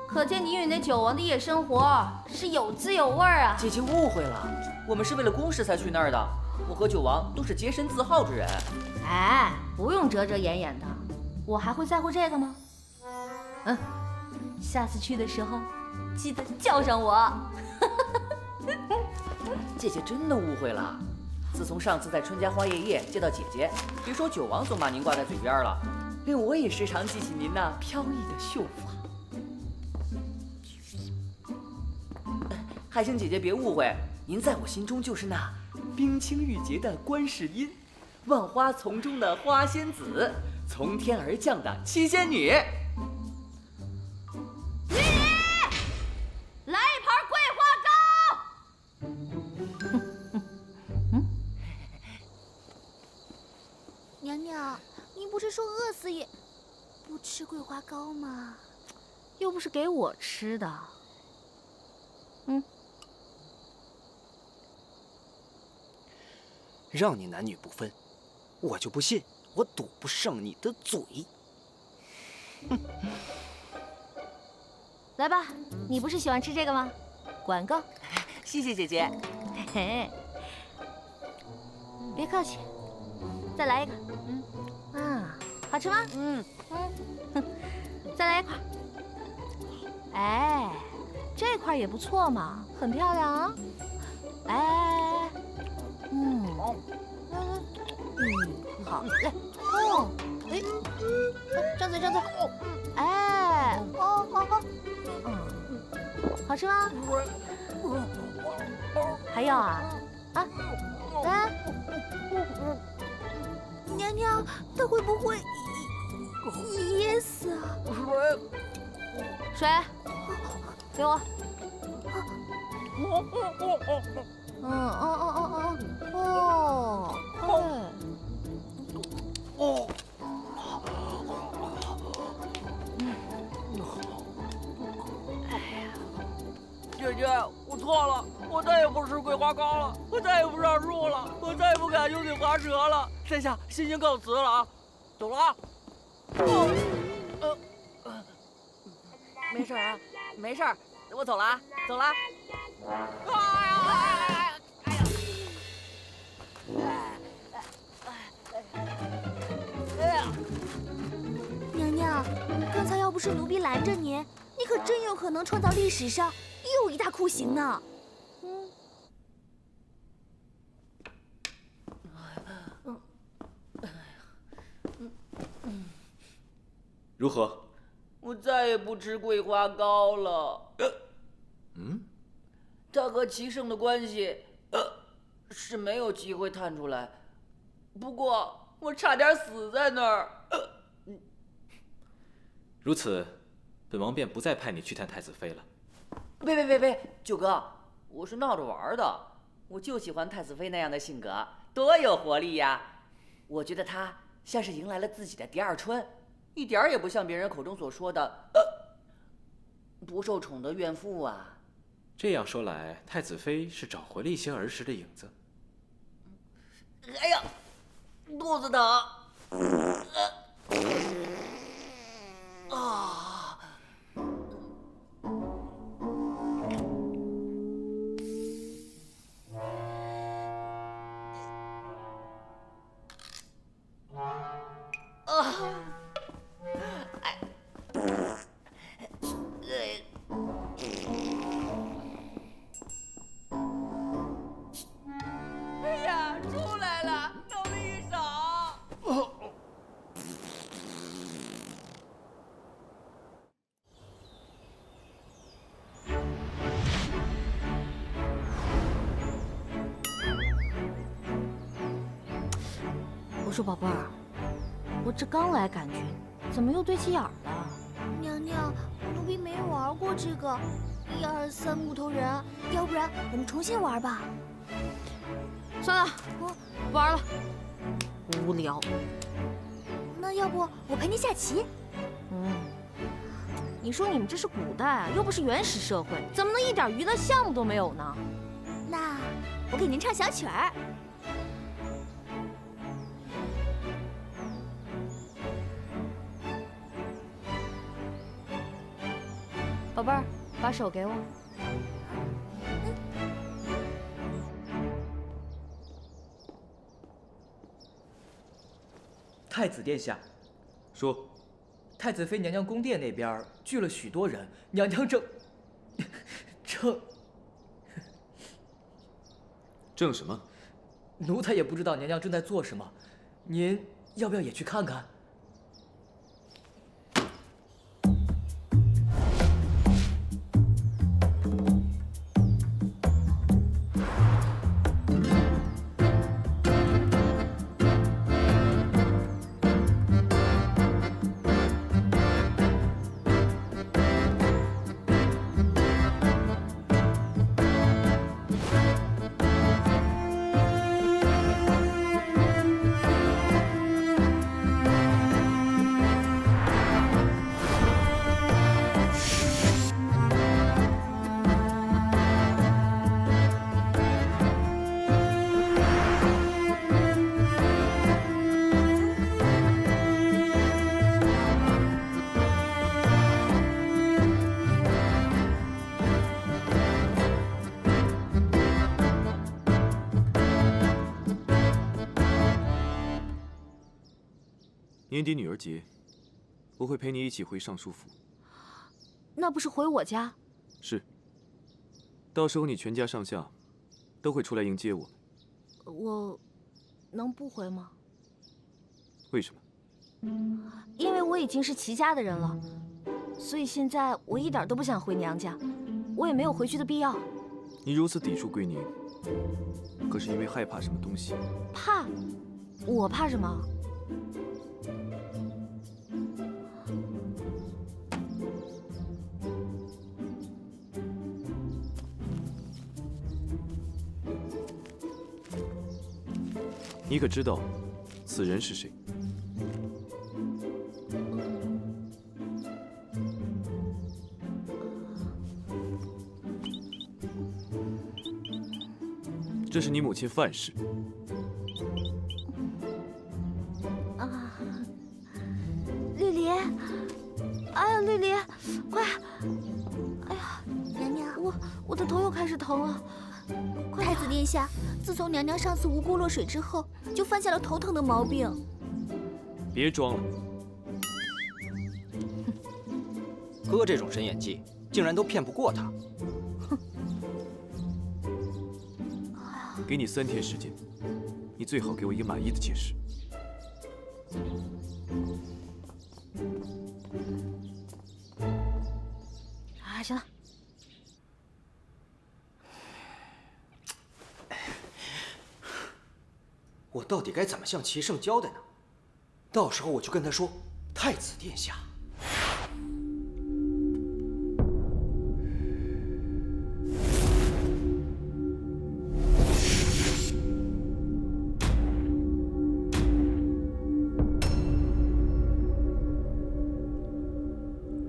可见你与那九王的夜生活是有滋有味啊。姐姐误会了，我们是为了公事才去那儿的。我和九王都是洁身自好之人。哎，不用遮遮掩掩的，我还会在乎这个吗？下次去的时候记得叫上我。姐姐真的误会了。自从上次在春家花夜夜见到姐姐，别说九王总把您挂在嘴边了，连我也时常记起您那飘逸的秀发。还请姐姐别误会，您在我心中就是那冰清玉洁的观世音，万花丛中的花仙子，从天而降的七仙女。丽丽，来一盘桂花糕。娘娘，您不是说饿死也不吃桂花糕吗？又不是给我吃的。让你男女不分，我就不信我堵不上你的嘴。来吧，你不是喜欢吃这个吗？管够。谢谢姐姐。嘿嘿，别客气，再来一个。好吃吗？再来一块。哎，这块也不错嘛，很漂亮啊。哎，好嘞。哦，哎，张嘴张嘴。哎，好。好吃吗？还要啊？啊，来。娘娘，她会不会噎死啊？水，给我。姐姐，我错了，我再也不吃桂花糕了，我再也不上树了，我再也不赶兄弟滑蛇了。殿下，先行告辞了啊，走了啊。没事啊，没事，我走了啊，走了。娘娘，刚才要不是奴婢拦着您，你可真有可能创造历史上又一大酷刑呢。如何？我再也不吃桂花糕了。它和齐胜的关系，是没有机会探出来。不过我差点死在那儿。如此，本王便不再派你去探太子妃了。别，九哥，我是闹着玩的。我就喜欢太子妃那样的性格，多有活力呀！我觉得她像是迎来了自己的第二春，一点儿也不像别人口中所说的不受宠的怨妇啊。这样说来，太子妃是找回了一些儿时的影子。哎呀，肚子疼！哎呀，出来了，脑力一少。我说宝贝儿，我这刚来感觉，怎么又堆起眼儿了？娘娘，奴婢没玩过这个1、2、3木头人，要不然我们重新玩吧。算了，不玩了，无聊。那要不我陪您下棋？你说你们这是古代啊，又不是原始社会，怎么能一点娱乐项目都没有呢？那我给您唱小曲儿。宝贝儿，把手给我。太子殿下，说，太子妃娘娘宫殿那边聚了许多人，娘娘正什么？奴才也不知道娘娘正在做什么，您要不要也去看看？年底女儿节，我会陪你一起回尚书府。那不是回我家？是。到时候你全家上下都会出来迎接我们。我能不回吗？为什么？因为我已经是齐家的人了，所以现在我一点都不想回娘家，我也没有回去的必要。你如此抵触归宁，可是因为害怕什么东西？怕？我怕什么？你可知道此人是谁？这是你母亲范氏。啊，绿梨，哎呀，绿梨，快！哎呀，娘娘，我的头又开始疼了。太子殿下，自从娘娘上次无辜落水之后，就犯下了头疼的毛病。别装了，哥这种神演技，竟然都骗不过他。给你3天时间，你最好给我一个满意的解释。啊，行了。我到底该怎么向齐胜交代呢？到时候我就跟他说，太子殿下。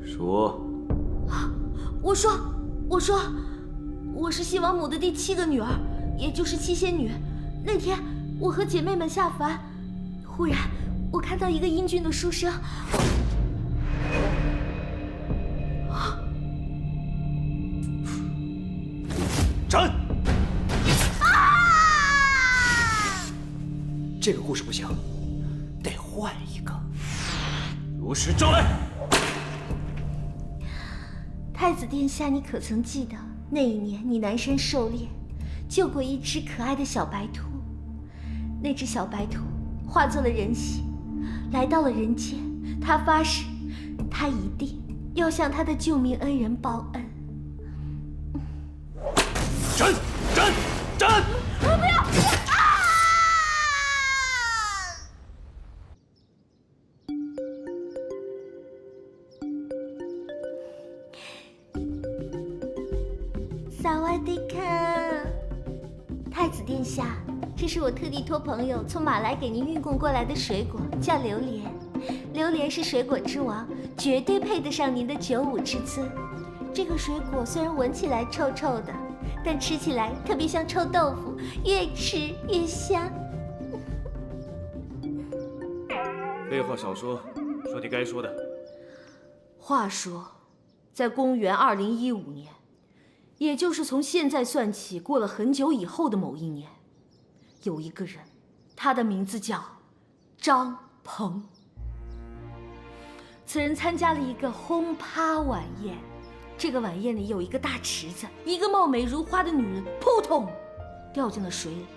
说。我说，我是西王母的第7个女儿，也就是七仙女。那天我和姐妹们下凡，忽然我看到一个英俊的书生。斩！这个故事不行，得换一个。如实招来。太子殿下，你可曾记得那一年你南山狩猎，救过一只可爱的小白兔？那只小白兔化作了人形，来到了人间。他发誓，他一定要向他的救命恩人报恩。斩！斩！斩！不要！萨瓦迪卡，太子殿下，这是我特地托朋友从马来给您运供过来的水果，叫榴莲。榴莲是水果之王，绝对配得上您的95之尊。这个水果虽然闻起来臭臭的，但吃起来特别像臭豆腐，越吃越香。废话少说，说你该说的。话说，在公元2015年。也就是从现在算起，过了很久以后的某一年，有一个人，他的名字叫张鹏。此人参加了一个轰趴晚宴，这个晚宴里有一个大池子，一个貌美如花的女人扑通掉进了水里。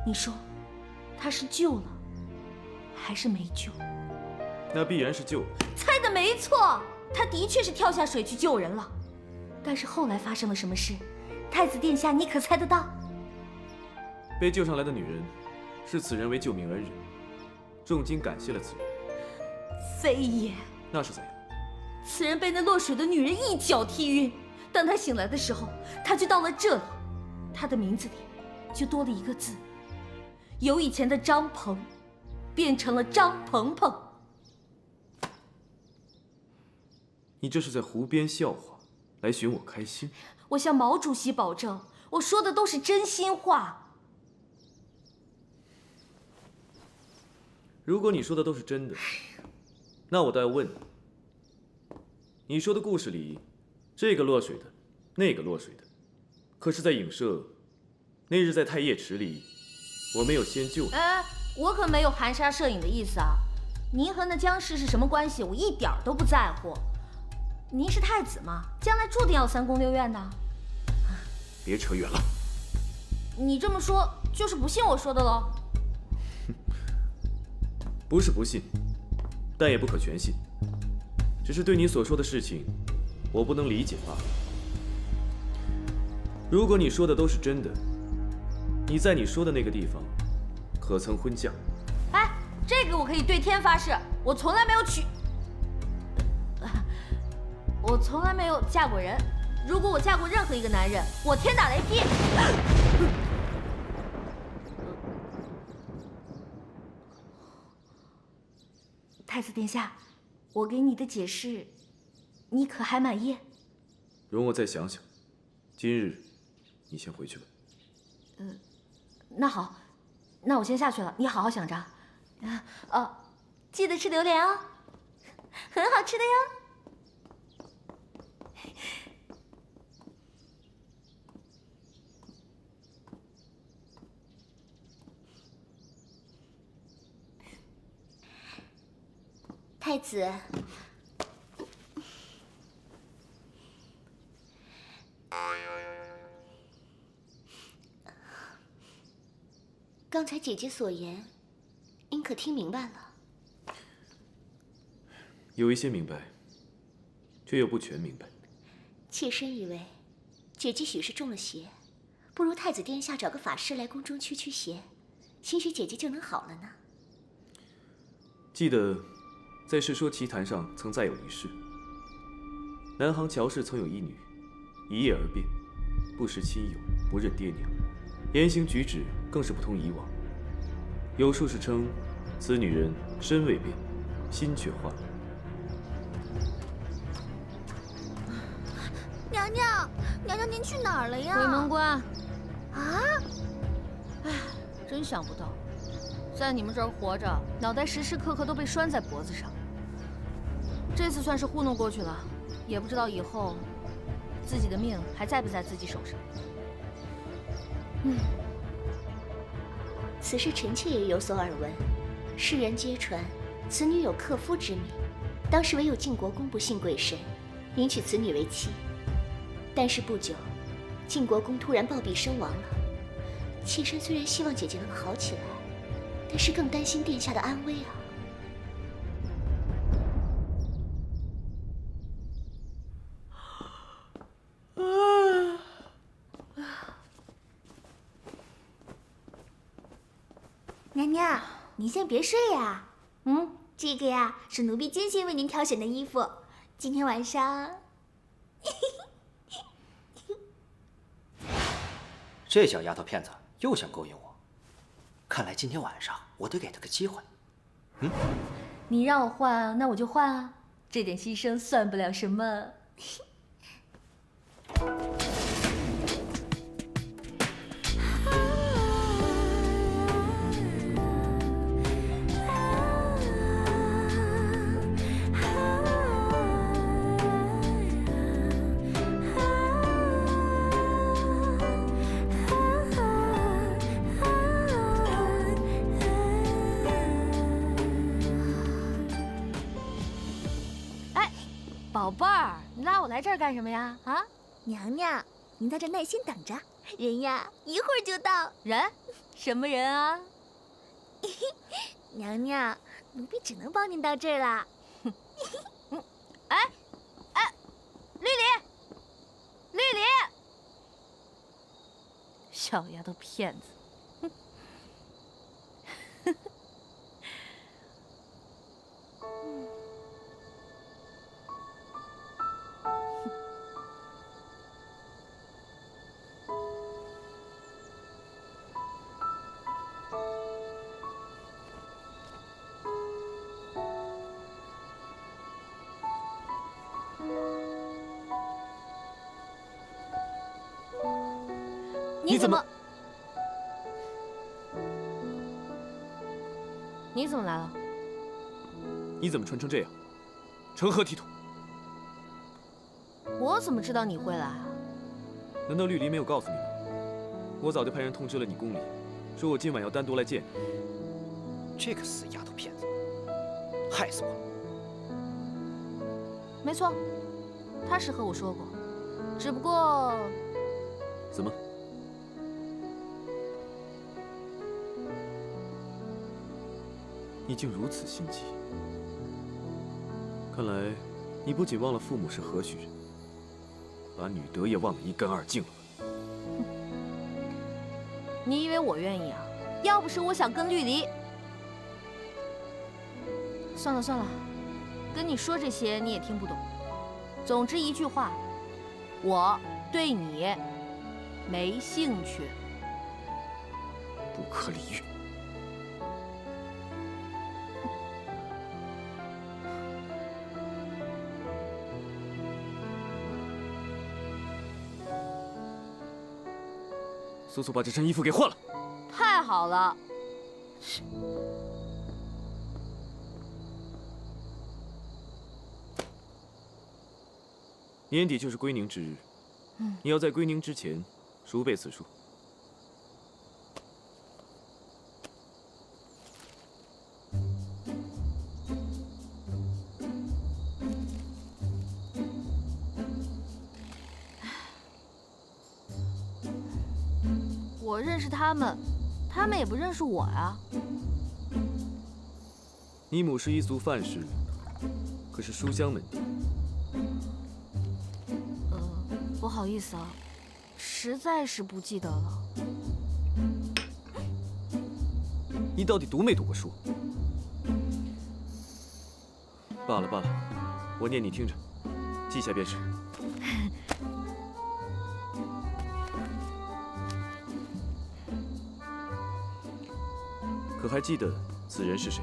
你说，他是救了，还是没救？那必然是救了。猜得没错，他的确是跳下水去救人了。但是后来发生了什么事？太子殿下，你可猜得到？被救上来的女人视此人为救命恩人，重金感谢了此人。非也。那是怎样？此人被那落水的女人一脚踢晕，当他醒来的时候，他就到了这里，他的名字里就多了一个字，由以前的张鹏变成了张鹏鹏。你这是在胡编笑话？来寻我开心？我向毛主席保证，我说的都是真心话。如果你说的都是真的，那我倒要问你，你说的故事里，这个落水的，那个落水的，可是在影射那日在太液池里，我没有先救你。我可没有含沙射影的意思啊！您和那僵尸是什么关系？我一点都不在乎。您是太子嘛，将来注定要三宫六院的。别扯远了。你这么说，就是不信我说的喽？不是不信，但也不可全信。只是对你所说的事情，我不能理解罢了。如果你说的都是真的，你在你说的那个地方，可曾婚嫁？哎，这个我可以对天发誓，我从来没有我从来没有嫁过人。如果我嫁过任何一个男人，我天打雷劈！太子殿下，我给你的解释，你可还满意？容我再想想。今日，你先回去吧。那好，那我先下去了，你好好想着。记得吃榴莲哦，很好吃的哟。太子，刚才姐姐所言，您可听明白了？有一些明白，却又不全明白。妾身以为，姐姐许是中了邪，不如太子殿下找个法师来宫中驱邪，兴许姐姐就能好了呢。记得，在《世说奇谈》上曾载有一事：南杭乔氏曾有一女，一夜而变，不识亲友，不认爹娘，言行举止更是不同以往。有术士称，此女人身未变，心却换了。娘娘，娘娘您去哪儿了呀？鬼门关。啊！哎，真想不到，在你们这儿活着，脑袋时时刻刻都被拴在脖子上。这次算是糊弄过去了，也不知道以后自己的命还在不在自己手上。此事臣妾也有所耳闻，世人皆传此女有克夫之名，当时唯有晋国公不信鬼神，迎娶此女为妻。但是不久，晋国公突然暴毙身亡了。妾身虽然希望姐姐能好起来，但是更担心殿下的安危啊。娘娘，您先别睡呀。这个呀是奴婢精心为您挑选的衣服，今天晚上。这小丫头片子又想勾引我，看来今天晚上我得给她个机会。你让我换，那我就换啊，这点牺牲算不了什么。宝贝儿，你拉我来这儿干什么呀？啊，娘娘，您在这耐心等着，人呀一会儿就到。人？什么人啊？娘娘，奴婢只能帮您到这儿了。哎，绿篱，绿篱，小丫头片子。你怎么？你怎么来了？你怎么穿成这样？成何体统？我怎么知道你会来啊？难道绿篱没有告诉你吗？我早就派人通知了你宫里，说我今晚要单独来见你。这个死丫头片子，害死我！没错，他是和我说过，只不过……怎么？你竟如此心急？看来你不仅忘了父母是何许人，把女德也忘得一干二净了吧？你以为我愿意啊？要不是我想跟绿篱……算了算了，跟你说这些你也听不懂。总之一句话，我对你没兴趣。不可理喻！速速把这身衣服给换了！太好了。年底就是归宁之日，你要在归宁之前熟背此书。我认识他们，他们也不认识我呀。你母是一族范氏，可是书香门第。不好意思啊，实在是不记得了。你到底读没读过书？罢了罢了，我念你听着，记下便是。可还记得此人是谁？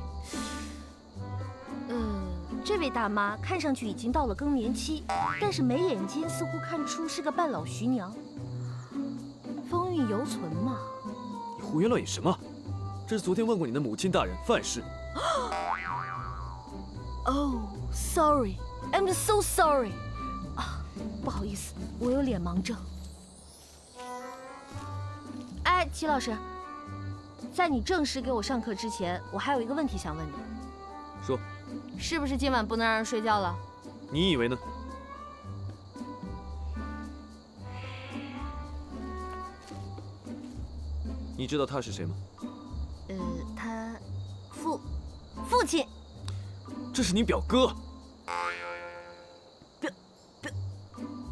这位大妈看上去已经到了更年期，但是眉眼间似乎看出是个半老徐娘，风韵犹存嘛。你胡言乱语什么？这是昨天问过你的母亲大人范氏。Oh, sorry, I'm so sorry. 啊，不好意思，我有脸盲症。哎，齐老师，在你正式给我上课之前，我还有一个问题想问你。说。是不是今晚不能让人睡觉了？你以为呢？你知道他是谁吗？他父亲。这是你表哥。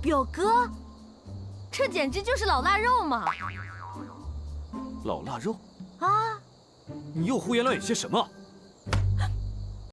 表哥？这简直就是老腊肉嘛！老腊肉？啊！你又胡言乱语些什么？